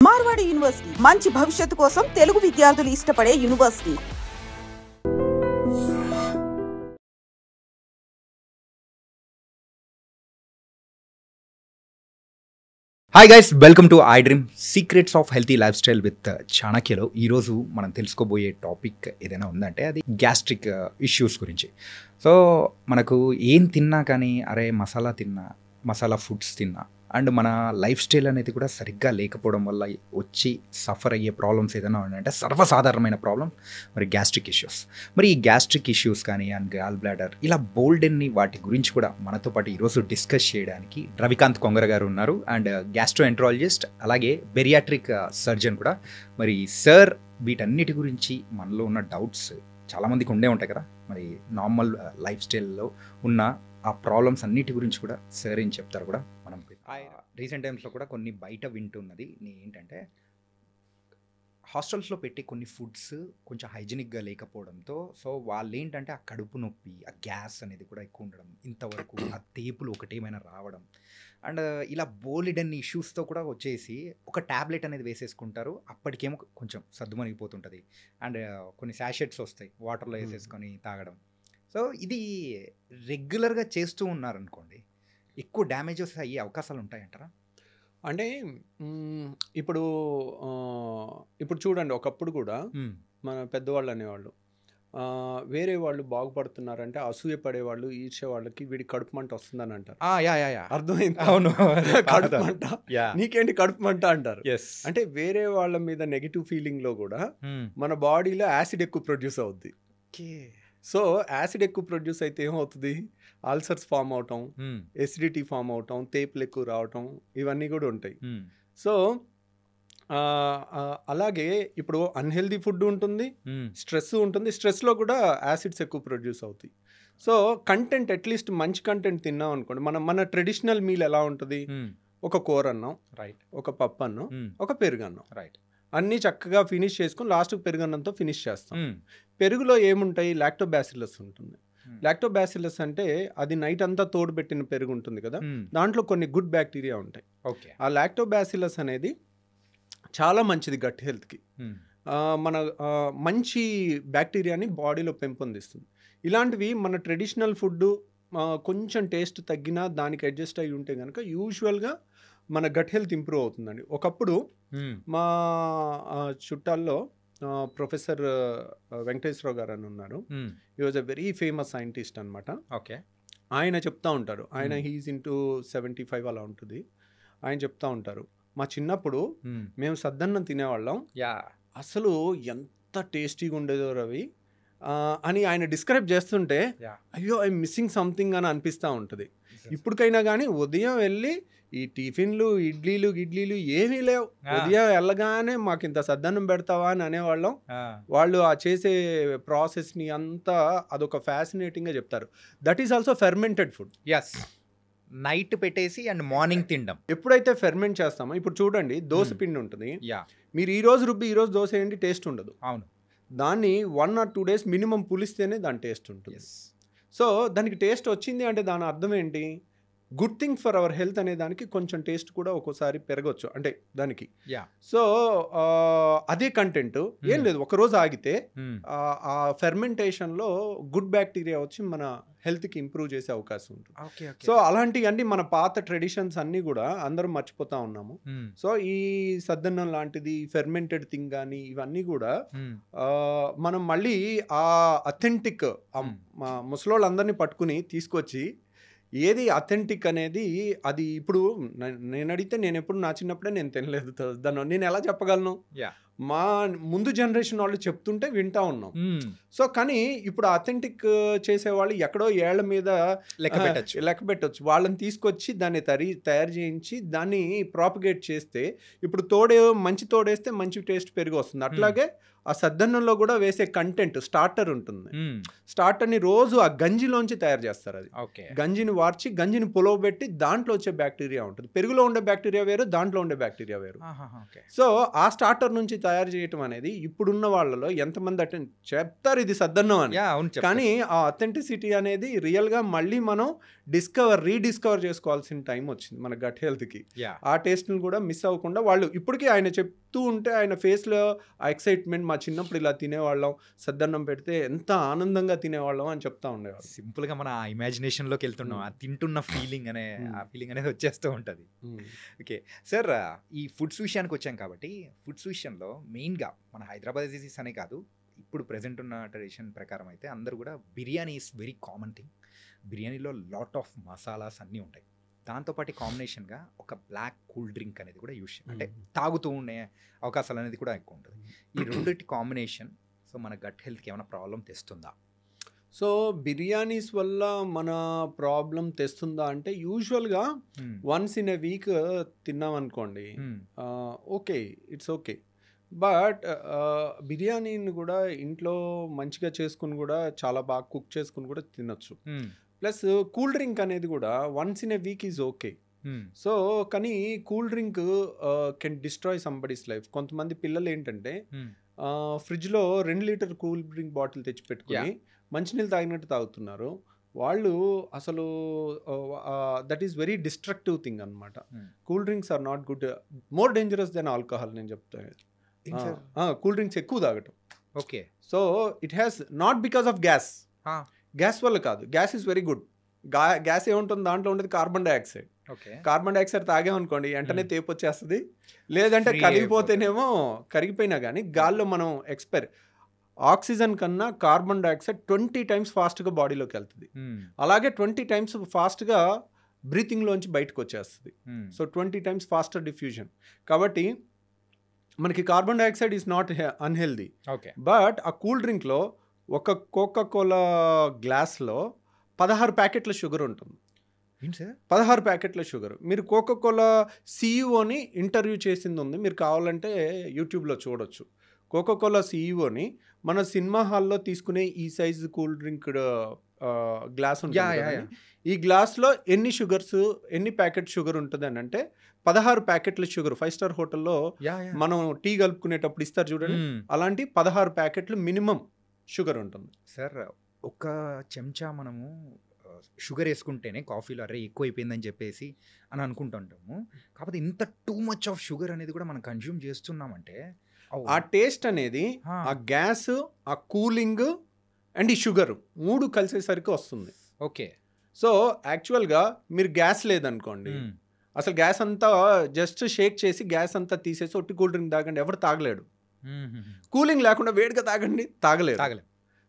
Marwadi university మంచి భవిష్యత్తు కోసం తెలుగు విద్యార్థులు ఇష్టపడే university. Hi guys, welcome to I dream secrets of healthy lifestyle with చాణక్యలో. ఈరోజు మనం తెలుసుకోబోయే టాపిక్ ఏదైనా ఉందంటే అది గ్యాస్ట్రిక్ ఇష్యూస్ గురించి. సో మనకు ఏం తిన్నా కానీ అరే మసాలా ఫుడ్స్ తిన్నా అండ్ మన లైఫ్ స్టైల్ అనేది కూడా సరిగ్గా లేకపోవడం వల్ల వచ్చి సఫర్ అయ్యే ప్రాబ్లమ్స్ ఏదైనా ఉన్నాయంటే సర్వసాధారణమైన ప్రాబ్లం మరి గ్యాస్ట్రిక్ ఇష్యూస్. మరి ఈ గ్యాస్ట్రిక్ ఇష్యూస్ కానీ అండ్ గాల్ బ్లాడర్ ఇలా బోల్డెన్ని వాటి గురించి కూడా మనతో పాటు ఈరోజు డిస్కస్ చేయడానికి రవికాంత్ కొంగర గారు ఉన్నారు. అండ్ గ్యాస్ట్రోఎంట్రాలజిస్ట్ అలాగే బెరియాట్రిక్ సర్జన్ కూడా. మరి సార్ వీటన్నిటి గురించి మనలో ఉన్న డౌట్స్ చాలామందికి ఉండే ఉంటాయి కదా, మరి నార్మల్ లైఫ్ స్టైల్లో ఉన్న ఆ ప్రాబ్లమ్స్ అన్నిటి గురించి కూడా సార్ ఏం చెప్తారు కూడా మనం. రీసెంట్ టైమ్స్లో కూడా కొన్ని బయట వింటున్నది ఏంటంటే హాస్టల్స్లో పెట్టే కొన్ని ఫుడ్స్ కొంచెం హైజీనిక్గా లేకపోవడంతో సో వాళ్ళు ఏంటంటే ఆ కడుపు నొప్పి, ఆ గ్యాస్ అనేది కూడా ఎక్కువ ఉండడం, ఇంతవరకు ఆ తేపులు ఒకటేమైనా రావడం అండ్ ఇలా బోలెడన్ని ఇష్యూస్తో కూడా వచ్చేసి ఒక ట్యాబ్లెట్ అనేది వేసేసుకుంటారు. అప్పటికేమో కొంచెం సర్దుమణిగిపోతుంటుంది అండ్ కొన్ని శాషెట్స్ వస్తాయి వాటర్లో వేసేసుకొని తాగడం. సో ఇది రెగ్యులర్గా చేస్తూ ఉన్నారనుకోండి, ఎక్కువ డ్యామేజెస్ అయ్యే అవకాశాలు ఉంటాయంటారా? అంటే ఇప్పుడు చూడండి, ఒకప్పుడు కూడా మన పెద్దవాళ్ళు అనేవాళ్ళు వేరే వాళ్ళు బాగుపడుతున్నారంటే అసూయ పడేవాళ్ళు, ఈర్ష్య వాళ్ళకి వీడి కడుపు మంట వస్తుందని అంటారు. అర్థమైంది? అవును, కడుపు మంట, నీకేంటి కడుపు మంట అంటారు. అంటే వేరే వాళ్ళ మీద నెగిటివ్ ఫీలింగ్ లో కూడా మన బాడీలో యాసిడ్ ఎక్కువ ప్రొడ్యూస్ అవుద్ది. సో యాసిడ్ ఎక్కువ ప్రొడ్యూస్ అయితే ఏమవుతుంది, అల్సర్స్ ఫామ్ అవటం, ఎసిడిటీ ఫామ్ అవటం, తేపులు ఎక్కువ రావటం, ఇవన్నీ కూడా ఉంటాయి. సో అలాగే ఇప్పుడు అన్హెల్దీ ఫుడ్ ఉంటుంది, స్ట్రెస్ ఉంటుంది, స్ట్రెస్లో కూడా యాసిడ్స్ ఎక్కువ ప్రొడ్యూస్ అవుతాయి. సో కంటెంట్ అట్లీస్ట్ మంచి కంటెంట్ తిన్నాం అనుకోండి, మన ట్రెడిషనల్ మీల్ ఎలా ఉంటుంది, ఒక కూర అన్నం, రైట్, ఒక పప్పు అన్నం, ఒక పెరుగన్నం, రైట్, అన్నీ చక్కగా ఫినిష్ చేసుకుని లాస్ట్కి పెరుగన్నంతో ఫినిష్ చేస్తాం. పెరుగులో ఏముంటాయి, లాక్టోబాసిల్లస్ ఉంటుంది. లాక్టోబాసిల్లస్ అంటే అది నైట్ అంతా తోడుపెట్టిన పెరుగు ఉంటుంది కదా, దాంట్లో కొన్ని గుడ్ బ్యాక్టీరియా ఉంటాయి. ఆ లాక్టోబాసిల్లస్ అనేది చాలా మంచిది గట్ హెల్త్కి. మన మంచి బ్యాక్టీరియాని బాడీలో పెంపొందిస్తుంది. ఇలాంటివి మన ట్రెడిషనల్ ఫుడ్ కొంచెం టేస్ట్ తగ్గినా దానికి అడ్జస్ట్ అయ్యి ఉంటే కనుక యూజువల్గా మన గట్ హెల్త్ ఇంప్రూవ్ అవుతుందండి. ఒకప్పుడు మా చుట్టాల్లో ప్రొఫెసర్ వెంకటేశ్వరరావు గారు అని ఉన్నారు. He was a very famous scientist అనమాట. ఓకే, ఆయన చెప్తా ఉంటారు, ఆయన హీఈస్ ఇంటూ 75 అలా ఉంటుంది. ఆయన చెప్తా ఉంటారు, మా చిన్నప్పుడు మేము సద్దన్నం తినేవాళ్ళం, అసలు ఎంత టేస్టీగా ఉండేదో రవి అని ఆయన డిస్క్రైబ్ చేస్తుంటే అయ్యో ఐఎమ్ మిస్సింగ్ సంథింగ్ అని అనిపిస్తూ ఉంటుంది. ఇప్పటికైనా కానీ ఉదయం వెళ్ళి ఈ టిఫిన్లు ఇడ్లీలు ఏమీ లేవు, ఉదయం వెళ్ళగానే మాకు ఇంత సద్దన్నం పెడతావా అని అనేవాళ్ళం. వాళ్ళు ఆ చేసే ప్రాసెస్ని అంతా అదొక ఫ్యాసినేటింగ్గా చెప్తారు. That is also fermented food. Night పెట్టేసి అండ్ మార్నింగ్ తినడం. ఎప్పుడైతే ఫెర్మెంట్ చేస్తామో, ఇప్పుడు చూడండి దోశ పిండి ఉంటుంది, మీరు ఈ రోజు రుబ్బి ఈ రోజు దోశ ఏంటి టేస్ట్ ఉండదు. అవును, దాన్ని 1 or 2 days మినిమం పులిస్తేనే దాని టేస్ట్ ఉంటుంది. సో దానికి టేస్ట్ వచ్చింది అంటే దాని అర్థం ఏంటి, good thing for our health అనే దానికి కొంచెం టేస్ట్ కూడా ఒక్కోసారి పెరగచ్చు అంటే దానికి. సో అదే కంటెంట్ ఏం లేదు, ఒకరోజు ఆగితే ఆ ఫెర్మెంటేషన్లో గుడ్ బ్యాక్టీరియా వచ్చి మన హెల్త్కి ఇంప్రూవ్ చేసే అవకాశం ఉంటుంది. సో అలాంటివన్నీ మన పాత ట్రెడిషన్స్ అన్నీ కూడా అందరం మర్చిపోతా ఉన్నాము. సో ఈ సద్దన్నం లాంటిది ఫెర్మెంటెడ్ థింగ్ కానీ ఇవన్నీ కూడా మనం మళ్ళీ ఆ అథెంటిక్ ముసలోళ్ళందరినీ పట్టుకుని తీసుకొచ్చి ఏది అథెంటిక్ అనేది అది ఇప్పుడు నేను అడిగితే నేను ఎప్పుడు నా చిన్నప్పుడే నేను తినలేదు దాన్ని, నేను ఎలా చెప్పగలను? మా ముందు జనరేషన్ వాళ్ళు చెప్తుంటే వింటా ఉన్నాం. సో కానీ ఇప్పుడు అథెంటిక్ చేసేవాళ్ళు ఎక్కడో ఏళ్ల మీద లెక్క పెట్టచ్చు. వాళ్ళని తీసుకొచ్చి దాన్ని తయారు చేయించి దాన్ని ప్రాపగేట్ చేస్తే ఇప్పుడు మంచి తోడేస్తే మంచి టేస్ట్ పెరిగి వస్తుంది. అట్లాగే ఆ సద్దన్నంలో కూడా వేసే కంటెంట్ స్టార్టర్ ఉంటుంది. స్టార్టర్ని రోజు ఆ గంజిలోంచి తయారు చేస్తారు. అది గంజిని వార్చి గంజిని పులవబెట్టి దాంట్లో వచ్చే బ్యాక్టీరియా ఉంటుంది. పెరుగులో ఉండే బ్యాక్టీరియా వేరు, దాంట్లో ఉండే బ్యాక్టీరియా వేరు. సో ఆ స్టార్టర్ నుంచి తయారు చేయటం అనేది ఇప్పుడున్న వాళ్ళలో ఎంతమంది అటెండ్ చెప్తారు ఇది సద్దన్నం అని, కానీ ఆ అథెంటిసిటీ అనేది రియల్గా మళ్ళీ మనం రీడిస్కవర్ చేసుకోవాల్సిన టైం వచ్చింది మన గట్ హెల్త్కి. ఆ టేస్ట్ని కూడా మిస్ అవ్వకుండా వాళ్ళు ఇప్పటికీ ఆయన చెప్తూ ఉంటే ఆయన ఫేస్లో ఆ ఎక్సైట్మెంట్, మా చిన్నప్పుడు ఇలా తినేవాళ్ళం, సద్దన్నం పెడితే ఎంత ఆనందంగా తినేవాళ్ళం అని చెప్తా ఉండేవాళ్ళు. సింపుల్గా మన ఇమాజినేషన్లోకి వెళ్తున్నాం, ఆ తింటున్న ఫీలింగ్ ఆ ఫీలింగ్ అనేది వచ్చేస్తూ ఉంటుంది. ఓకే సార్, ఈ ఫుడ్స్ విషయానికి వచ్చాం కాబట్టి ఫుడ్స్ విషయంలో మెయిన్గా మన హైదరాబాద్ డిసీస్ అనే కాదు, ఇప్పుడు ప్రజెంట్ ఉన్న ట్రెడిషన్ ప్రకారం అయితే అందరూ కూడా biryani is very common thing. బిర్యానీలో లాట్ ఆఫ్ మసాలాస్ అన్నీ ఉంటాయి. దాంతోపాటు కాంబినేషన్గా ఒక బ్లాక్ కూల్ డ్రింక్ అనేది కూడా యూస్, అంటే తాగుతూ ఉండే అవకాశాలు అనేది కూడా ఎక్కువ ఉంటుంది. ఈ రెండింటి కాంబినేషన్ సో మన గట్ హెల్త్కి ఏమైనా ప్రాబ్లం తెస్తుందా? సో బిర్యానీస్ వల్ల మన ప్రాబ్లం తెస్తుందా అంటే యూజువల్గా వన్స్ ఇన్ ఎ వీక్ తిన్నాం అనుకోండి, ఓకే, ఇట్స్ ఓకే. బట్ బిర్యానీని కూడా ఇంట్లో మంచిగా చేసుకుని కూడా చాలా బాగా కుక్ చేసుకుని కూడా తినొచ్చు. ప్లస్ కూల్ డ్రింక్ అనేది కూడా once in a week is okay. So కానీ cool drink can destroy somebody's life. కొంతమంది పిల్లలు ఏంటంటే ఫ్రిడ్జ్లో 2 లీటర్ కూల్ డ్రింక్ బాటిల్ తెచ్చి పెట్టుకుని మంచినీళ్ళు తాగినట్టు తాగుతున్నారు. వాళ్ళు అసలు that is very destructive thing అనమాట. Cool drinks are not good, more dangerous than alcohol నేను చెప్తాను. కూల్ డ్రింక్స్ ఎక్కువ తాగటం. Okay. So it has not because of gas వల్ల కాదు. Gas is very good. Gas ఏముంటుంది దాంట్లో ఉండేది కార్బన్ డైఆక్సైడ్. కార్బన్ డైఆక్సైడ్ తాగామనుకోండి వెంటనే తేపు వచ్చేస్తుంది, లేదంటే కరిగిపోతేనేమో కరిగిపోయినా కానీ గాల్లో మనం ఆక్సిజన్ కన్నా కార్బన్ డైఆక్సైడ్ 20 times ఫాస్ట్గా బాడీలోకి వెళ్తుంది. అలాగే 20 times ఫాస్ట్గా బ్రీతింగ్లోంచి బయటకు వచ్చేస్తుంది. So 20 times faster diffusion. కాబట్టి మనకి carbon dioxide is not unhealthy. But ఆ కూల్ డ్రింక్లో ఒక కోకా-కోలా గ్లాస్లో 16 ప్యాకెట్ల షుగర్ ఉంటుంది. 16 ప్యాకెట్ల షుగర్. మీరు కోకా-కోలా సీఈఓని ఇంటర్వ్యూ చేసింది ఉంది, మీరు కావాలంటే యూట్యూబ్లో చూడొచ్చు. కోకా-కోలా సీఈఓని మన సినిమా హాల్లో తీసుకునే ఈ సైజు కూల్ డ్రింక్ గ్లాస్ ఉంటుంది. ఈ గ్లాస్లో ఎన్ని ప్యాకెట్ షుగర్ ఉంటుంది అని అంటే 16 ప్యాకెట్ల షుగర్. 5 స్టార్ హోటల్లో మనం టీ కలుపుకునేటప్పుడు ఇస్తారు చూడండి, అలాంటి 16 ప్యాకెట్లు మినిమం షుగర్ ఉంటుంది. సార్ ఒక చెంచా మనము షుగర్ వేసుకుంటేనే కాఫీలో అరే ఎక్కువ అయిపోయిందని చెప్పేసి అని అనుకుంటుంటాము. కాకపోతే ఇంత టూ మచ్ ఆఫ్ షుగర్ అనేది కూడా మనం కన్జ్యూమ్ చేస్తున్నామంటే ఆ టేస్ట్ అనేది ఆ గ్యాస్, ఆ కూలింగ్ అండ్ ఈ షుగర్ 3 కలిసేసరికి వస్తుంది. ఓకే. సో యాక్చువల్గా మీరు గ్యాస్ లేదనుకోండి, అసలు గ్యాస్ అంతా జస్ట్ షేక్ చేసి గ్యాస్ అంతా తీసేసి ఒట్టి కూల్ డ్రింక్ తాగండి, ఎవరు తాగలేడు. కూలింగ్ లేకుండా వేడిగా తాగలేరు.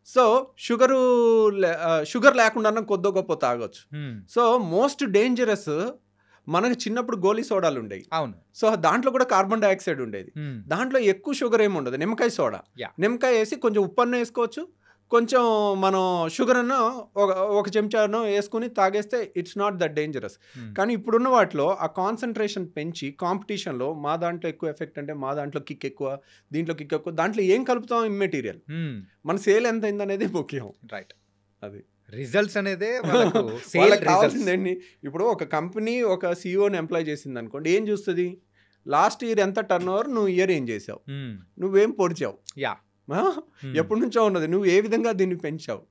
సో షుగర్ లేకుండా కొద్దో గొప్ప తాగొచ్చు. సో మోస్ట్ డేంజరస్ మనకు చిన్నప్పుడు గోలీ సోడాలు ఉండేవి. అవును. సో దాంట్లో కూడా కార్బన్ డైఆక్సైడ్ ఉండేది. దాంట్లో ఎక్కువ షుగర్ ఏమి ఉండదు. నిమ్మకాయ సోడా, నిమ్మకాయ వేసి కొంచెం ఉప్పు అన్న వేసుకోవచ్చు, కొంచెం మనం షుగర్ అన్న ఒక చెంచాను వేసుకుని తాగేస్తే ఇట్స్ నాట్ దట్ డేంజరస్. కానీ ఇప్పుడున్న వాటిలో ఆ కాన్సన్ట్రేషన్ పెంచి కాంపిటీషన్లో మా దాంట్లో ఎక్కువ ఎఫెక్ట్ అంటే మా దాంట్లో కిక్ ఎక్కువ, దీంట్లో కిక్ ఎక్కువ, దాంట్లో ఏం కలుపుతాం ఇమ్మెటీరియల్, మన సేల్ ఎంత అయిందనేది ముఖ్యం. రైట్. అది రిజల్ట్స్ అనేది కావాల్సిందండి. ఇప్పుడు ఒక కంపెనీ ఒక సీఈఓని ఎంప్లాయ్ చేసింది అనుకోండి, ఏం చూస్తుంది, లాస్ట్ ఇయర్ ఎంత టర్న్ ఓవర్, నువ్వు ఇయర్ ఏం చేసావు, నువ్వేం పొడిచావు, ఎప్పటి నుంచో ఉన్నది, నువ్వు ఏ విధంగా దీన్ని పెంచావు,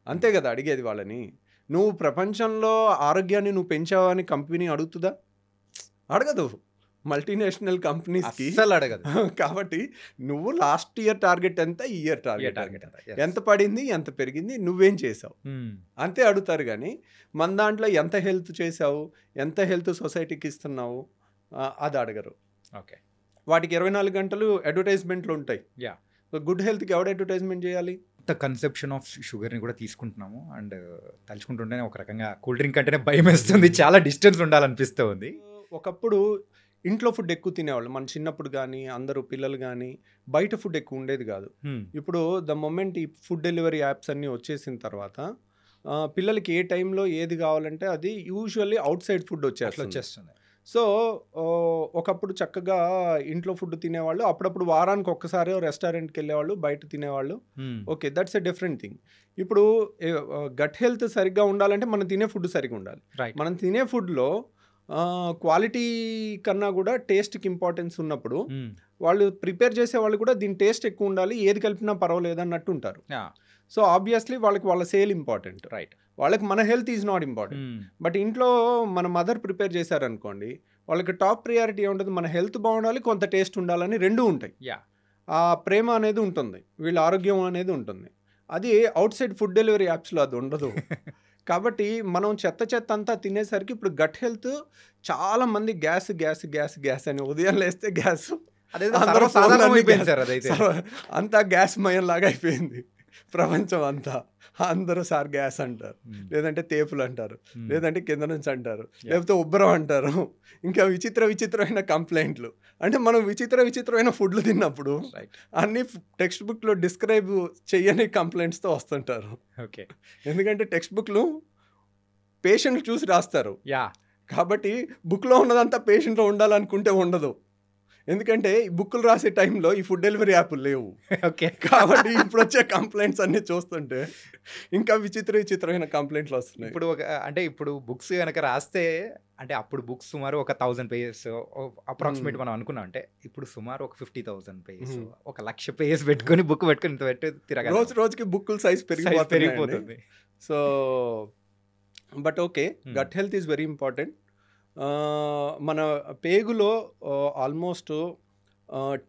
అంతే కదా అడిగేది వాళ్ళని. నువ్వు ప్రపంచంలో ఆరోగ్యాన్ని నువ్వు పెంచావా అని కంపెనీ అడుగుతుందా? అడగదు. మల్టీనేషనల్ కంపెనీస్కి అడగదు. కాబట్టి నువ్వు లాస్ట్ ఇయర్ టార్గెట్ ఎంత, ఈ ఇయర్ టార్గెట్ ఎంత పడింది, ఎంత పెరిగింది, నువ్వేం చేసావు అంతే అడుగుతారు. కానీ మన దాంట్లో ఎంత హెల్త్ చేసావు, ఎంత హెల్త్ సొసైటీకి ఇస్తున్నావు అది అడగరు. ఓకే. వాటికి 24 గంటలు అడ్వర్టైజ్మెంట్లు ఉంటాయి. గుడ్ హెల్త్కి ఎవడు అడ్వర్టైజ్మెంట్ చేయాలి? కన్సెప్షన్ ఆఫ్ షుగర్ని కూడా తీసుకుంటున్నాము. అండ్ తలుచుకుంటుంటేనే ఒక రకంగా కూల్ డ్రింక్ అంటేనే భయం వేస్తుంది, చాలా డిస్టెన్స్ ఉండాలనిపిస్తూ ఉంది. ఒకప్పుడు ఇంట్లో ఫుడ్ ఎక్కువ తినేవాళ్ళు మన చిన్నప్పుడు, కానీ అందరూ పిల్లలు కానీ బయట ఫుడ్ ఎక్కువ ఉండేది కాదు. ఇప్పుడు ద మొమెంట్ ఈ ఫుడ్ డెలివరీ యాప్స్ అన్నీ వచ్చేసిన తర్వాత పిల్లలకి ఏ టైంలో ఏది కావాలంటే అది యూజువల్లీ అవుట్ సైడ్ ఫుడ్ వచ్చేస్తుంది. సో ఒకప్పుడు చక్కగా ఇంట్లో ఫుడ్ తినేవాళ్ళు, అప్పుడప్పుడు వారానికి ఒక్కసారి రెస్టారెంట్కి వెళ్ళేవాళ్ళు, బయట తినేవాళ్ళు. Okay, that's a different thing. ఇప్పుడు గట్ హెల్త్ సరిగ్గా ఉండాలంటే మనం తినే ఫుడ్ సరిగ్గా ఉండాలి. మనం తినే ఫుడ్లో క్వాలిటీ కన్నా కూడా టేస్ట్కి ఇంపార్టెన్స్ ఉన్నప్పుడు వాళ్ళు ప్రిపేర్ చేసే వాళ్ళు కూడా దీని టేస్ట్ ఎక్కువ ఉండాలి, ఏది కలిపినా పర్వాలేదు అన్నట్టు ఉంటారు. సో ఆబ్వియస్లీ వాళ్ళకి వాళ్ళ సేల్ ఇంపార్టెంట్, రైట్. వాళ్ళకి మన health is not important. But ఇంట్లో మన మదర్ ప్రిపేర్ చేశారనుకోండి, వాళ్ళకి టాప్ ప్రియారిటీ ఏముంటుంది, మన హెల్త్ బాగుండాలి, కొంత టేస్ట్ ఉండాలని రెండూ ఉంటాయి. ఆ ప్రేమ అనేది ఉంటుంది, వీళ్ళ ఆరోగ్యం అనేది ఉంటుంది. అది అవుట్ సైడ్ ఫుడ్ డెలివరీ యాప్స్లో అది ఉండదు. కాబట్టి మనం చెత్త అంతా తినేసరికి ఇప్పుడు గట్ హెల్త్ చాలా మంది గ్యాస్ గ్యాస్ గ్యాస్ గ్యాస్ అని ఉదయం లేస్తే గ్యాస్, అంతా గ్యాస్ మయం లాగా అయిపోయింది ప్రపంచం అంతా. అందరూ సార్ గ్యాస్ అంటారు, లేదంటే తేపులు అంటారు, లేదంటే కింద నుంచి అంటారు, లేకపోతే ఉబ్బరం అంటారు. ఇంకా విచిత్రమైన కంప్లైంట్లు. అంటే మనం విచిత్రమైన ఫుడ్లు తిన్నప్పుడు అన్ని టెక్స్ట్ బుక్లో డిస్క్రైబ్ చెయ్యని కంప్లైంట్స్తో వస్తుంటారు. ఓకే, ఎందుకంటే టెక్స్ట్ బుక్లు పేషెంట్లు చూసి రాస్తారు కాబట్టి బుక్లో ఉన్నదంతా పేషెంట్లో ఉండాలనుకుంటే ఉండదు. ఎందుకంటే ఈ బుక్కులు రాసే టైంలో ఈ ఫుడ్ డెలివరీ యాప్లు లేవు. ఓకే, కాబట్టి ఇప్పుడు వచ్చే కంప్లైంట్స్ అన్ని చూస్తుంటే ఇంకా విచిత్రమైన కంప్లైంట్లు వస్తున్నాయి. ఇప్పుడు బుక్స్ కనుక రాస్తే అంటే అప్పుడు బుక్స్ సుమారు ఒక 1000 పేజెస్ అప్రాక్సిమేట్ మనం అనుకున్నాం. అంటే ఇప్పుడు సుమారు ఒక 50,000 పేజెస్, 1,00,000 పేజెస్ పెట్టుకొని బుక్ పెట్టుకుని ఇంత పెట్టి తిరగాలి. రోజుకి బుక్కుల సైజ్ పెరిగిపోతుంది. So but okay, gut health is very important. మన పేగులో ఆల్మోస్ట్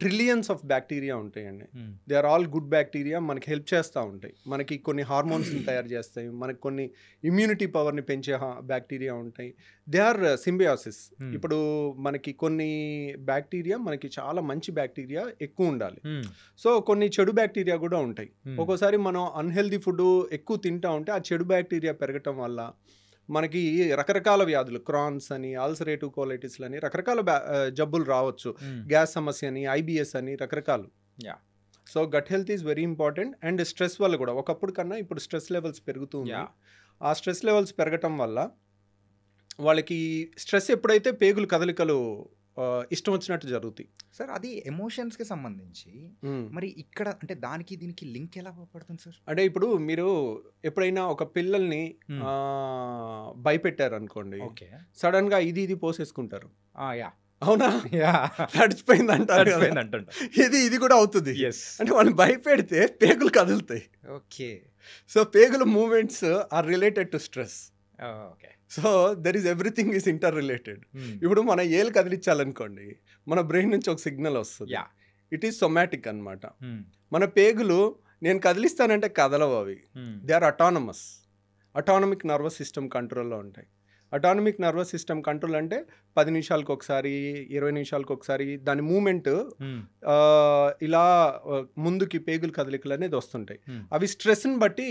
ట్రిలియన్స్ ఆఫ్ బ్యాక్టీరియా ఉంటాయండి. They are all good bacteria, మనకి హెల్ప్ చేస్తూ ఉంటాయి. మనకి కొన్ని హార్మోన్స్ని తయారు చేస్తాయి, మనకి కొన్ని ఇమ్యూనిటీ పవర్ని పెంచే బ్యాక్టీరియా ఉంటాయి. They are symbiosis. ఇప్పుడు మనకి కొన్ని బ్యాక్టీరియా, మనకి చాలా మంచి బ్యాక్టీరియా ఎక్కువ ఉండాలి. సో కొన్ని చెడు బ్యాక్టీరియా కూడా ఉంటాయి. ఒక్కోసారి మనం అన్హెల్దీ ఫుడ్ ఎక్కువ తింటా ఉంటే ఆ చెడు బ్యాక్టీరియా పెరగటం వల్ల మనకి రకరకాల వ్యాధులు, క్రాన్స్ అని, అల్సరేటివ్ కోలైటిస్లు అని రకరకాల జబ్బులు రావచ్చు. గ్యాస్ సమస్య అని, IBS అని రకరకాలు. So gut health is very important. And stress వల్ల కూడా ఒకప్పుడు కన్నా ఇప్పుడు స్ట్రెస్ లెవెల్స్ పెరుగుతుంది. ఆ స్ట్రెస్ లెవెల్స్ పెరగటం వల్ల వాళ్ళకి స్ట్రెస్ ఎప్పుడైతే పేగులు కదలికలు ఇష్టం వచ్చినట్టు జరుగుతాయి. సార్ అది ఎమోషన్స్కి సంబంధించి మరి ఇక్కడ అంటే దానికి దీనికి లింక్ ఎలా పడుతుంది సార్? అంటే ఇప్పుడు మీరు ఎప్పుడైనా ఒక పిల్లల్ని భయపెట్టారు అనుకోండి, సడన్ గా ఇది పోసేసుకుంటారు. అవునా, నడిచిపోయింది అంటారు. ఇది కూడా అవుతుంది. అంటే వాళ్ళు భయపెడితే పేగులు కదులుతాయి. ఓకే, సో పేగుల movements are related to stress. So there is everything is interrelated. ఇప్పుడు మన ఏలు కదిలించాలనుకోండి, మన బ్రెయిన్ నుంచి ఒక సిగ్నల్ వస్తుంది. ఇట్ ఈస్ సొమాటిక్ అనమాట. మన పేగులు నేను కదిలిస్తానంటే కదలవు అవి. They are autonomic nervous system కంట్రోల్లో ఉంటాయి. అటానమిక్ నర్వస్ సిస్టమ్ కంట్రోల్ అంటే 10 నిమిషాలకు ఒకసారి, 20 నిమిషాలకు ఒకసారి దాని మూమెంట్ ఇలా ముందుకి పేగులు కదలికలు అనేది వస్తుంటాయి. అవి స్ట్రెస్ని బట్టి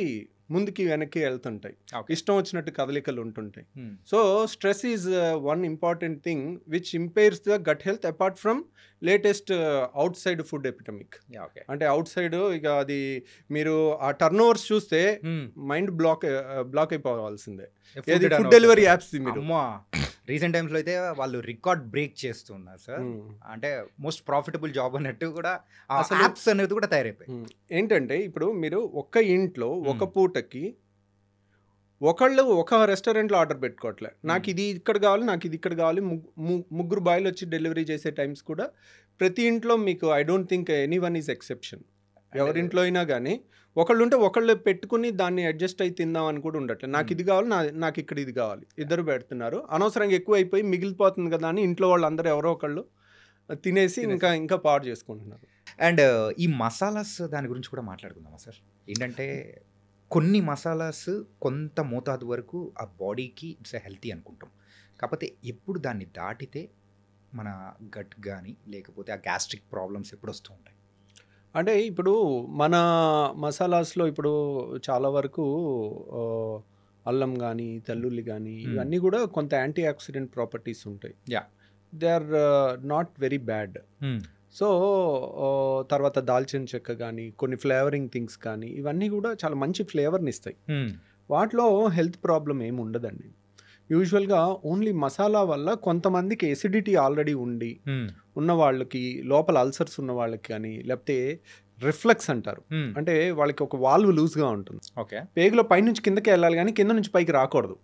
ముందుకి వెనక్కి వెళ్తుంటాయి, ఇష్టం వచ్చినట్టు కదలికలు ఉంటుంటాయి. So stress is one important thing which impairs the gut health apart from latest outside food epidemic. అంటే అవుట్ సైడ్ ఇక అది మీరు ఆ టర్న్ ఓవర్స్ చూస్తే మైండ్ బ్లాక్ అయిపోవాల్సిందే. ఫుడ్ డెలివరీ యాప్స్ రీసెంట్ టైమ్స్లో అయితే వాళ్ళు రికార్డ్ బ్రేక్ చేస్తున్నారు సార్. అంటే మోస్ట్ ప్రాఫిటబుల్ జాబ్ అన్నట్టు కూడా అసలు యాప్స్ అనేది కూడా తయారైపోయి. ఏంటంటే ఇప్పుడు మీరు ఒక్క ఇంట్లో ఒక పూటకి ఒకళ్ళు ఒక రెస్టారెంట్లో ఆర్డర్ పెట్టుకోవట్లే, నాకు ఇది ఇక్కడ కావాలి, నాకు ఇది ఇక్కడ కావాలి. ముగ్గురు బాయ్లు వచ్చి డెలివరీ చేసే టైమ్స్ కూడా ప్రతి ఇంట్లో మీకు I don't think any one is exception. ఎవరింట్లో అయినా కానీ ఒకళ్ళు ఉంటే ఒకళ్ళు పెట్టుకుని దాన్ని అడ్జస్ట్ అయి తిందాం అని కూడా ఉండట్లేదు. నాకు ఇది కావాలి, నాకు ఇక్కడ ఇది కావాలి, ఇద్దరు పెడుతున్నారు. అనవసరంగా ఎక్కువ అయిపోయి మిగిలిపోతుంది కదా అని ఇంట్లో వాళ్ళందరూ ఎవరో ఒకళ్ళు తినేసి ఇంకా పాడు చేసుకుంటున్నారు. అండ్ ఈ మసాలాస్ దాని గురించి కూడా మాట్లాడుకుందామా సార్? ఏంటంటే కొన్ని మసాలాస్ కొంత మోతాదు వరకు ఆ బాడీకి ఇట్స్ హెల్తీ అనుకుంటాం, కాకపోతే ఎప్పుడు దాన్ని దాటితే మన గట్ కానీ లేకపోతే ఆ గ్యాస్ట్రిక్ ప్రాబ్లమ్స్ ఎప్పుడు వస్తూ ఉంటాయి. అంటే ఇప్పుడు మన మసాలాస్లో ఇప్పుడు చాలా వరకు అల్లం కానీ, తెల్లుల్లి కానీ ఇవన్నీ కూడా కొంత యాంటీ ఆక్సిడెంట్ ప్రాపర్టీస్ ఉంటాయి. They are not very bad. So తర్వాత దాల్చిన చెక్క కానీ, కొన్ని ఫ్లేవరింగ్ థింగ్స్ కానీ ఇవన్నీ కూడా చాలా మంచి ఫ్లేవర్ని ఇస్తాయి. వాటిలో హెల్త్ ప్రాబ్లం ఏమి ఉండదండి. యూజువల్గా ఓన్లీ మసాలా వల్ల కొంతమందికి ఎసిడిటీ ఆల్రెడీ ఉన్న వాళ్ళకి, లోపల అల్సర్స్ ఉన్న వాళ్ళకి కానీ, లేకపోతే రిఫ్లెక్స్ అంటారు, అంటే వాళ్ళకి ఒక వాల్వ్ లూజ్గా ఉంటుంది. పేగులో పైనుంచి కిందకి వెళ్ళాలి కానీ కింద నుంచి పైకి రాకూడదు.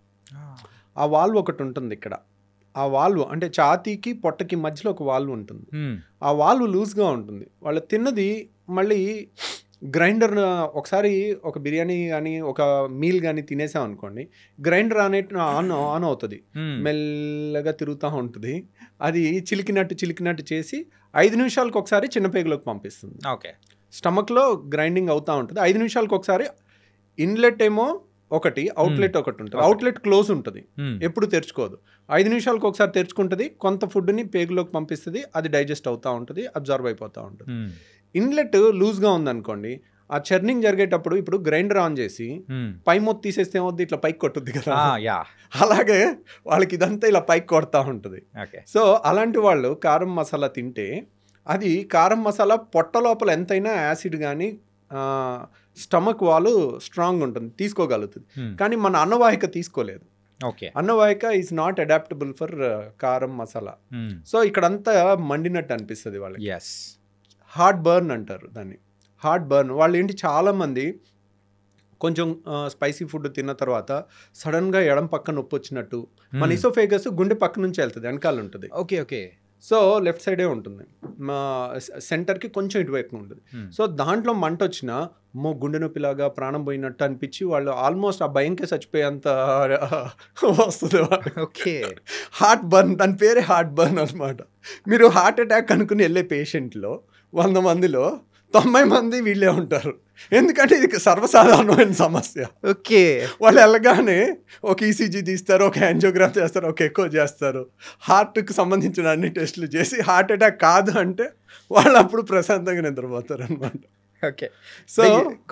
ఆ వాల్వ్ ఒకటి ఉంటుంది ఇక్కడ, ఆ వాల్వ్ అంటే ఛాతీకి పొట్టకి మధ్యలో ఒక వాల్వ్ ఉంటుంది. ఆ వాల్వ్ లూజ్గా ఉంటుంది. వాళ్ళు తిన్నది మళ్ళీ గ్రైండర్ ఒకసారి ఒక బిర్యానీ కానీ ఒక మీల్ కానీ తినేసాం అనుకోండి, గ్రైండర్ ఆన్ అవుతుంది, మెల్లగా తిరుగుతూ ఉంటుంది. అది చిలికినట్టు చేసి 5 నిమిషాలకు ఒకసారి చిన్నపేగులోకి పంపిస్తుంది. ఓకే, స్టమక్లో గ్రైండింగ్ అవుతూ ఉంటుంది. 5 నిమిషాలకు ఒకసారి ఇన్లెట్ ఏమో ఒకటి, అవుట్లెట్ ఒకటి ఉంటుంది. అవుట్లెట్ క్లోజ్ ఉంటుంది, ఎప్పుడు తెరుచుకోదు. 5 నిమిషాలకు ఒకసారి తెరుచుకుంటుంది, కొంత ఫుడ్ని పేగులోకి పంపిస్తుంది, అది డైజెస్ట్ అవుతూ ఉంటుంది, అబ్జర్వ్ అయిపోతూ ఉంటుంది. ఇన్లెట్ లూజ్గా ఉందనుకోండి, ఆ చర్నింగ్ జరిగేటప్పుడు ఇప్పుడు గ్రైండర్ ఆన్ చేసి పై మొత్తం తీసేస్తే ఏమవుద్ది, ఇట్లా పైకి కొట్టుద్ది కదా, అలాగే వాళ్ళకి ఇదంతా ఇలా పైకి కొడతా ఉంటుంది. సో అలాంటి వాళ్ళు కారం మసాలా తింటే అది కారం మసాలా పొట్ట లోపల ఎంతైనా యాసిడ్ కానీ స్టమక్ వాళ్ళు స్ట్రాంగ్ ఉంటుంది, తీసుకోగలుగుతుంది. కానీ మన అన్నవాహిక తీసుకోలేదు. అన్నవాహిక ఈజ్ నాట్ అడాప్టబుల్ ఫర్ కారం మసాలా. సో ఇక్కడంతా మండినట్టు అనిపిస్తుంది వాళ్ళకి. హార్ట్ బర్న్ అంటారు దాన్ని, హార్ట్ బర్న్. వాళ్ళు ఏంటి చాలామంది కొంచెం స్పైసీ ఫుడ్ తిన్న తర్వాత సడన్గా ఎడం పక్క నొప్పి వచ్చినట్టు, మన ఇసోఫేగస్ గుండె పక్క నుంచి వెళ్తుంది, వెనకాల ఉంటుంది. ఓకే. సో లెఫ్ట్ సైడే ఉంటుంది, మా సెంటర్కి కొంచెం ఇటువైపు ఉంటుంది. సో దాంట్లో మంట వచ్చినా గుండె నొప్పిలాగా ప్రాణం పోయినట్టు అనిపించి వాళ్ళు ఆల్మోస్ట్ ఆ భయంకే చచ్చిపోయేంత వస్తుంది. ఓకే, హార్ట్ బర్న్, దాని పేరే హార్ట్ బర్న్ అనమాట. మీరు హార్ట్ అటాక్ అనుకుని వెళ్ళే పేషెంట్లో 100 మందిలో 90 మంది వీళ్ళే ఉంటారు. ఎందుకంటే ఇది సర్వసాధారణమైన సమస్య. ఓకే, వాళ్ళు వెళ్ళగానే ఒక ఈసీజీ తీస్తారు, ఒక యాంజియోగ్రాఫ్ చేస్తారు, ఒక ఎకో చేస్తారు, హార్ట్కి సంబంధించిన అన్ని టెస్టులు చేసి హార్ట్ అటాక్ కాదు అంటే వాళ్ళు అప్పుడు ప్రశాంతంగా నిద్రపోతారు అనమాట. ఓకే, సో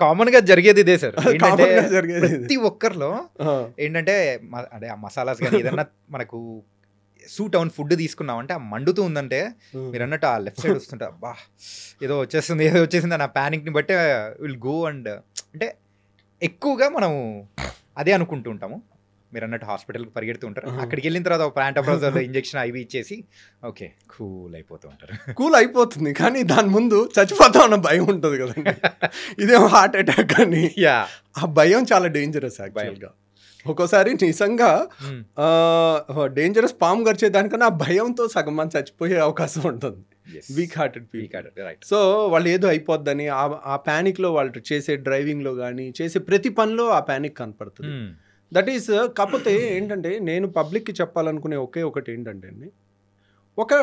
కామన్ గా జరిగేది ఇదే సార్. జరిగేది ప్రతి ఒక్కరిలో ఏంటంటే అదే ఆ మసాలాస్ కానీ ఏదన్నా మనకు సూట్ అవును ఫుడ్ తీసుకున్నామంటే ఆ మండుతూ ఉందంటే మీరు అన్నట్టు ఆ లెఫ్ట్ సైడ్ వస్తుంటే అబ్బా ఏదో వచ్చేసింది అని ఆ ప్యానిక్ని బట్టే విల్ గో అండ్ అంటే ఎక్కువగా మనము అదే అనుకుంటూ ఉంటాము. మీరు అన్నట్టు హాస్పిటల్కి పరిగెడుతూ ఉంటారు, అక్కడికి వెళ్ళిన తర్వాత ఒక ప్యాంటాప్రోజోల్ ఇంజెక్షన్ అవి ఇచ్చేసి ఓకే కూల్ అయిపోతూ ఉంటారు. కూల్ అయిపోతుంది, కానీ దాని ముందు చచ్చిపోతా ఉన్న భయం ఉంటుంది కదండి. ఇదేమో హార్ట్ అటాక్ అని, ఆ భయం చాలా డేంజరస్ యాక్చువల్గా. ఒక్కోసారి నిజంగా డేంజరస్ పాము గడిచే దానికన్నా ఆ భయంతో సగం మంది చచ్చిపోయే అవకాశం ఉంటుంది, వీక్ హార్టెడ్ పీపుల్. సో వాళ్ళు ఏదో అయిపోద్దని ఆ ప్యానిక్లో వాళ్ళు చేసే డ్రైవింగ్లో కానీ చేసే ప్రతి పనిలో ఆ ప్యానిక్ కనపడుతుంది. That is. కాకపోతే ఏంటంటే నేను పబ్లిక్కి చెప్పాలనుకునే ఒకటి ఏంటంటే అండి, ఒక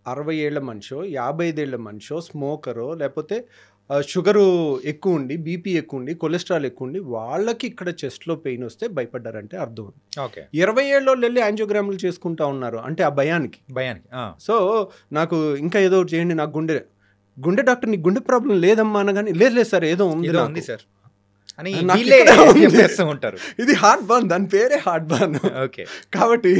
60 ఏళ్ల మనిషో 55 ఏళ్ల మనిషో స్మోకరో లేకపోతే షుగరు ఎక్కువ ఉండి బీపీ ఎక్కువ ఉండి కొలెస్ట్రాల్ ఎక్కువ ఉండి వాళ్ళకి ఇక్కడ చెస్ట్లో పెయిన్ వస్తే భయపడ్డారంటే అర్థం. 20 ఏళ్ళలో వెళ్ళి యాంజియోగ్రాములు చేసుకుంటా ఉన్నారు అంటే ఆ భయానికి. సో నాకు ఇంకా ఏదో చేయండి, నాకు గుండె డాక్టర్ నీకు గుండె ప్రాబ్లం లేదమ్మా అనగానే లేదు సార్ ఏదో ఉంది సార్ అని ఉంటారు. ఇది హార్ట్ బర్న్, దాని పేరే హార్ట్ బర్న్. కాబట్టి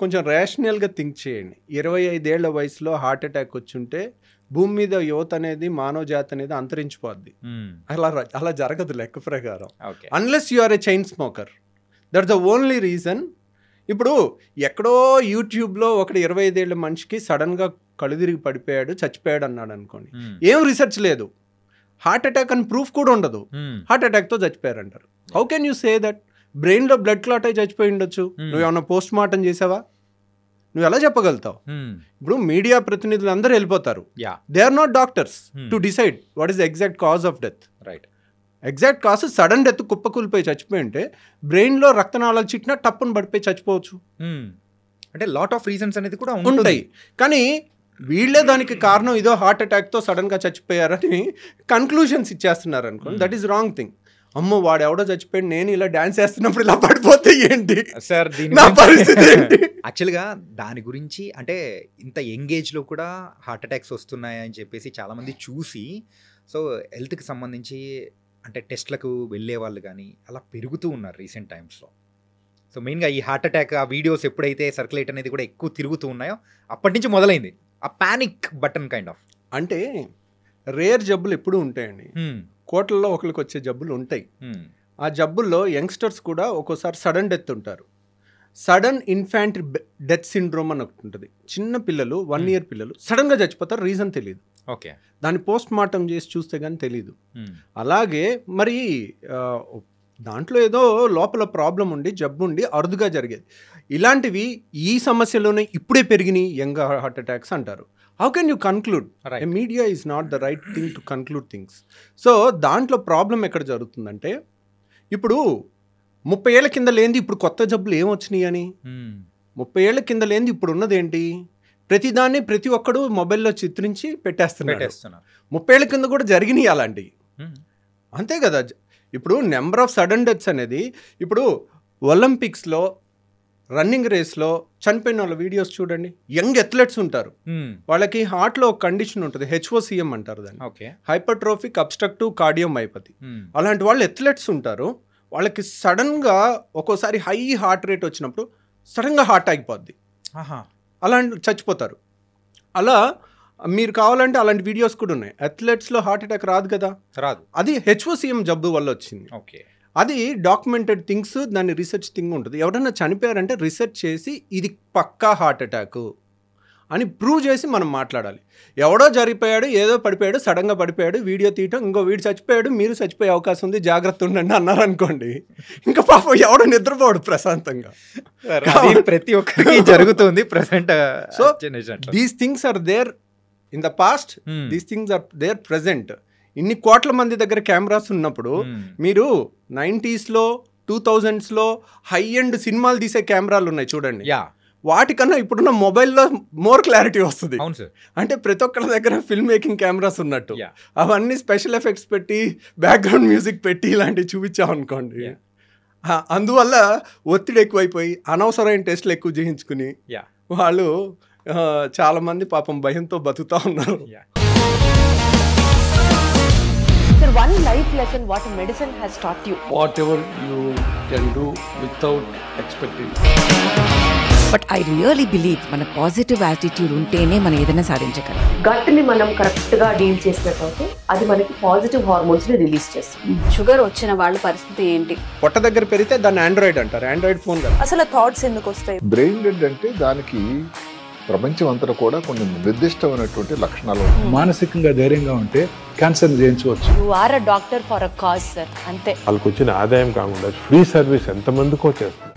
కొంచెం రేషనల్గా థింక్ చేయండి. 25 ఏళ్ల వయసులో హార్ట్ అటాక్ వచ్చుంటే భూమి మీద యువత అనేది మానవ జాతి అనేది అంతరించిపోద్ది. అలా జరగదు లెక్క ప్రకారం, unless you are a chain smoker. That's the only reason. ఇప్పుడు ఎక్కడో యూట్యూబ్లో ఒకటి 25 ఏళ్ల మనిషికి సడన్గా కళ్ళు తిరిగి పడిపోయాడు చచ్చిపోయాడు అన్నాడు అనుకోండి, ఏం రీసెర్చ్ లేదు, హార్ట్ అటాక్ అని ప్రూఫ్ కూడా ఉండదు, హార్ట్ అటాక్తో చచ్చిపోయారు అంటారు. How can you say that? బ్రెయిన్లో బ్లడ్ క్లాట్ అయి చచ్చిపోయి ఉండొచ్చు, నువ్వు ఏమన్నా పోస్ట్ మార్టం చేసావా? నువ్వు ఎలా చెప్పగలుగుతావు? ఇప్పుడు మీడియా ప్రతినిధులు అందరూ వెళ్ళిపోతారు, they are not doctors to decide what is the exact cause of death. Exact cause sudden death, కుప్పకూలిపోయి చచ్చిపోయి ఉంటే బ్రెయిన్లో రక్తనాళాలు చిట్టినా టప్పును పడిపోయి చచ్చిపోవచ్చు. అంటే లాట్ ఆఫ్ రీజన్స్ అనేది కూడా ఉంటాయి, కానీ వీళ్ళే దానికి కారణం ఇదో హార్ట్ అటాక్తో సడన్గా చచ్చిపోయారని కన్క్లూషన్స్ ఇచ్చేస్తున్నారు అనుకోండి, దట్ ఈస్ రాంగ్ థింగ్. అమ్మో వాడు ఎవడో చచ్చిపోయాడు, నేను ఇలా డాన్స్ చేస్తున్నప్పుడు ఇలా పడిపోతే ఏంటి సార్ నా పరిస్థితి ఏంటి? యాక్చువల్గా దాని గురించి అంటే ఇంత యంగ్ ఏజ్లో కూడా హార్ట్ అటాక్స్ వస్తున్నాయని చెప్పేసి చాలామంది చూసి, సో హెల్త్కి సంబంధించి అంటే టెస్ట్లకు వెళ్ళే వాళ్ళు కానీ అలా పెరుగుతూ ఉన్నారు రీసెంట్ టైమ్స్లో. సో మెయిన్గా ఈ హార్ట్ అటాక్ ఆ వీడియోస్ ఎప్పుడైతే సర్క్యులేట్ అనేది కూడా ఎక్కువ తిరుగుతూ ఉన్నాయో అప్పటి నుంచి మొదలైంది ఆ పానిక్ బటన్ కైండ్ ఆఫ్. అంటే రేర్ జబ్బులు ఎప్పుడూ ఉంటాయండి, కోట్లలో ఒకరికి వచ్చే జబ్బులు ఉంటాయి. ఆ జబ్బుల్లో యంగ్స్టర్స్ కూడా ఒక్కోసారి సడన్ డెత్ ఉంటారు. సడన్ ఇన్ఫాంట్ డెత్ సిండ్రోమ్ అని ఒకటి ఉంటుంది. చిన్న పిల్లలు 1 year పిల్లలు సడన్గా చచ్చిపోతారు, రీజన్ తెలియదు. దాన్ని పోస్ట్ మార్టం చేసి చూస్తే కానీ తెలియదు. అలాగే మరి దాంట్లో ఏదో లోపల ప్రాబ్లం ఉండి జబ్బు ఉండి అరుదుగా జరిగేది. ఇలాంటివి ఈ సమస్యలోనే ఇప్పుడే పెరిగినాయి యంగ్ హార్ట్ అటాక్స్ అంటారు. How can you conclude? Media is not the right thing to conclude things. So దాంట్లో ప్రాబ్లం ఎక్కడ జరుగుతుందంటే, ఇప్పుడు 30 ఏళ్ల కింద లేనిది ఇప్పుడు కొత్త జబ్బులు ఏమొచ్చినాయి అని, 30 ఏళ్ల కింద లేనిది ఇప్పుడు ఉన్నదేంటి, ప్రతిదాన్ని ప్రతి ఒక్కడు మొబైల్లో చిత్రించి పెట్టేస్తున్నారు. 30 ఏళ్ల కింద కూడా జరిగినాయి అలాంటివి, అంతే కదా. ఇప్పుడు నెంబర్ ఆఫ్ సడన్ డెత్స్ అనేది, ఇప్పుడు ఒలింపిక్స్లో రన్నింగ్ రేస్లో చనిపోయిన వాళ్ళ వీడియోస్ చూడండి. యంగ్ అథ్లెట్స్ ఉంటారు, వాళ్ళకి హార్ట్లో ఒక కండిషన్ ఉంటుంది, HOCM అంటారు దాన్ని, హైపర్ట్రోఫిక్ అబ్స్ట్రక్టివ్ కార్డియోమైపతి. అలాంటి వాళ్ళు అథ్లెట్స్ ఉంటారు, వాళ్ళకి సడన్గా ఒక్కోసారి హై హార్ట్ రేట్ వచ్చినప్పుడు సడన్గా హార్ట్ ఆగిపోద్ది, అలాంటి చచ్చిపోతారు. అలా మీరు కావాలంటే అలాంటి వీడియోస్ కూడా ఉన్నాయి. అథ్లెట్స్లో హార్ట్ అటాక్ రాదు కదా, రాదు. అది HOCM జబ్బు వల్ల వచ్చింది. అది డాక్యుమెంటెడ్ థింగ్స్, దాన్ని రీసెర్చ్ థింగ్ ఉంటుంది. ఎవరైనా చనిపోయారంటే రీసెర్చ్ చేసి ఇది పక్కా హార్ట్ అటాక్ అని ప్రూవ్ చేసి మనం మాట్లాడాలి. ఎవడో జరిగిపోయాడు, ఏదో పడిపోయాడు, సడన్గా పడిపోయాడు, వీడియో తీయటం, ఇంకో వీడు చచ్చిపోయాడు, మీరు చచ్చిపోయే అవకాశం ఉంది, జాగ్రత్త ఉండండి అన్నారనుకోండి, ఇంకా పాపం ఎవడో నిద్రపోడు ప్రశాంతంగా. ప్రతి ఒక్కరికి జరుగుతుంది present. So these things are there in the past, these things are there present. ఇన్ని కోట్ల మంది దగ్గర కెమెరాస్ ఉన్నప్పుడు మీరు 90sలో 2000sలో హై ఎండ్ సినిమాలు తీసే కెమెరాలు ఉన్నాయి చూడండి, వాటికన్నా ఇప్పుడున్న మొబైల్లో మోర్ క్లారిటీ వస్తుంది. అంటే ప్రతి ఒక్కరి దగ్గర ఫిల్మ్ మేకింగ్ కెమెరాస్ ఉన్నట్టు అవన్నీ స్పెషల్ ఎఫెక్ట్స్ పెట్టి బ్యాక్గ్రౌండ్ మ్యూజిక్ పెట్టి ఇలాంటివి చూపించామనుకోండి, అందువల్ల ఒత్తిడి ఎక్కువైపోయి అనవసరమైన టెస్ట్లు ఎక్కువ చేయించుకుని వాళ్ళు చాలామంది పాపం భయంతో బతుకుతూ ఉన్నారు. Sir, one life lesson what medicine has taught you. Whatever you can do without expecting. But I really believe మన పాజిటివ్ యాటిట్యూడ్ ఉంటేనే మనం ఏదైనా సాధించగలం. గట్ ని మనం కరెక్ట్ గా డీల్ చేసినట్లయితే అది మనకి పాజిటివ్ హార్మోన్స్ ని రిలీజ్ చేస్తుంది. షుగర్ వచ్చిన వాళ్ళ పరిస్థితి ఏంటి? పొట్ట దగ్గర పెరిగితే దాన్ని ఆండ్రాయిడ్ అంటారు, ఆండ్రాయిడ్ ఫోన్ కదా. అసలు థాట్స్ ఎందుకు వస్తాయి? బ్రెయిన్ డెడ్ అంటే దానికి ప్రపంచం అంతా కూడా కొన్ని నిర్దిష్టమైనటువంటి లక్షణాలు. మానసికంగా ధైర్యంగా ఉంటే క్యాన్సర్ జయించవచ్చు. You are a doctor for a cause sir, అంతే. వాళ్ళకి వచ్చిన ఆదాయం కాకుండా ఫ్రీ సర్వీస్ ఎంతమందికో చేస్తుంది.